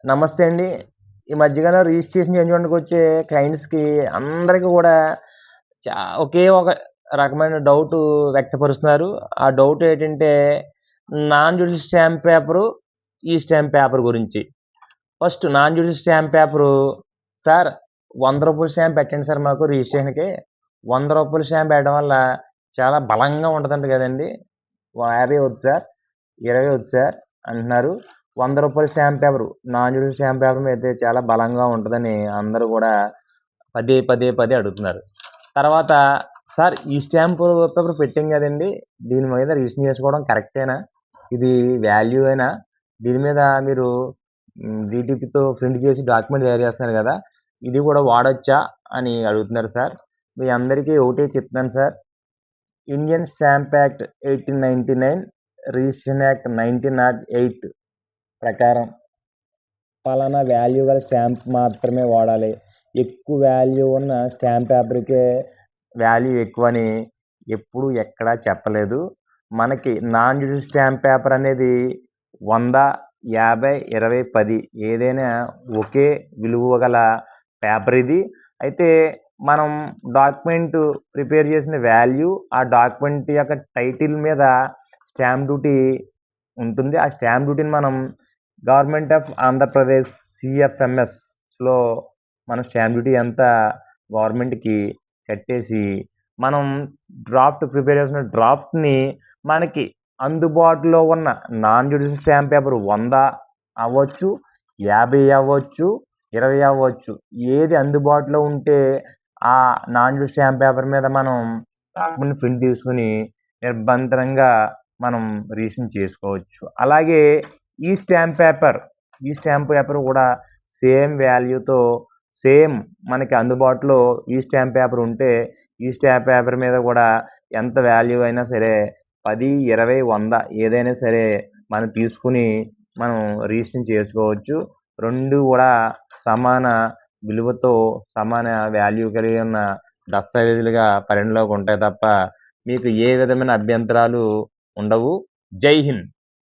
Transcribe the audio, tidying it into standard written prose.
నమస్తే అండి. ఈ మధ్యకాలంలో రిజిస్ట్రేషన్ చేయించుకోవడానికొచ్చే క్లయింట్స్‌కి అందరికి గూడా చా ఒకే ఒక రకమైన డౌటు వ్యక్తపరుస్తున్నారు. ఆ డౌట్ ఏంటంటే, నాన్ జ్యుడిషియల్ స్టాంప్ పేపరు, ఈ స్టాంప్ పేపర్ గురించి. First non judicial stamp paper, sir రూ. 100 స్టాంప్ పెట్టండి సార్ మాకు రిజిస్ట్రేషన్‌కి. రూ. 100 స్టాంప్ పెట్టడం వల్ల చాలా బలంగా ఉంటదంట గదండీ! 50 వద్దు సార్, 20 వద్దు సార్ అంటున్నారు. రూ. 100 stamp paper, non judicial stamp paper అయితే చాలా బలంగా ఉంటదని అందరూ గూడా పదే అడుగుతున్నారు. తర్వాత సార్ ఈ స్టాంపు పేపర్ పెట్టాం గదండీ! దీని మీద రిజిస్ట్రేషన్ చేసుకోవడం కరెక్టేనా? ఇది వాల్యూయేనా? దీని మీద మీరు డీటీపీతో ప్రింట్ చేసి డాక్యుమెంట్ తయారు చేస్తున్నారు గదా! ఇది గూడా వాడొచ్చా అని అడుగుతున్నారు సార్. మీ అందరికీ ఒకటే చెప్తున్నాను sir. Indian stamp act 1899, registration act 1908 ప్రకారం పలానా వాల్యూ గల స్టాంప్ మాత్రమే వాడాలి. ఎక్కువ వాల్యూ ఉన్న స్టాంప్ పేపర్‌కే వాల్యూ ఎక్కువని ఎప్పుడు ఎక్కడా చెప్పలేదు. మనకి నాన్ జ్యుడిషియల్ స్టాంప్ పేపర్ అనేది 100, 50, 20, 10 ఏదైనా ఒకే విలువ గల పేపర్ ఇది. అయితే మనం డాక్యుమెంట్ ప్రిపేర్ చేసిన వాల్యూ, ఆ డాక్యుమెంట్ యొక్క టైటిల్ మీద స్టాంప్ డ్యూటీ ఉంటుంది. ఆ స్టాంప్ డ్యూటీని మనం గవర్నమెంట్ ఆఫ్ ఆంధ్రప్రదేశ్ సీఎఫ్ఎంఎస్‌లో మనం స్టాంప్ డ్యూటీ అంతా గవర్నమెంట్‌కి కట్టేసి, మనం ప్రిపేర్ చేసిన డ్రాఫ్ట్‌ని మనకి అందుబాటులో ఉన్న నాన్ జ్యుడిషియల్ స్టాంప్ పేపర్ 100 అవ్వచ్చు, 50 అవ్వచ్చు, 20 అవ్వచ్చు. ఏది అందుబాటులో ఉంటే ఆ నాన్ జ్యుడిషియల్ స్టాంప్ పేపర్ మీద మనం డాక్యుమెంట్ ప్రింట్ తీసుకొని నిర్భంతరంగా మనం రిజిస్ట్రేషన్ చేసుకోవచ్చు. అలాగే ఈ స్టాంప్ పేపర్ కూడా సేమ్ వాల్యూతో మనకి అందుబాటులో ఈ స్టాంప్ పేపర్ ఉంటే, ఈ స్టాంప్ పేపర్ మీద కూడా ఎంత వాల్యూ అయినా సరే 10, 20, 100 ఏదైనా సరే మనం తీసుకొని మనం రిజిస్ట్రేషన్ చేసుకోవచ్చు. 2 కూడా సమాన విలువతో, సమాన వాల్యూ కలిగి ఉన్న దస్తావేజులుగా పరిగణలోకి ఉంటాయి తప్ప మీకు ఏ విధమైన అభ్యంతరాలు ఉండవు. జై హింద్.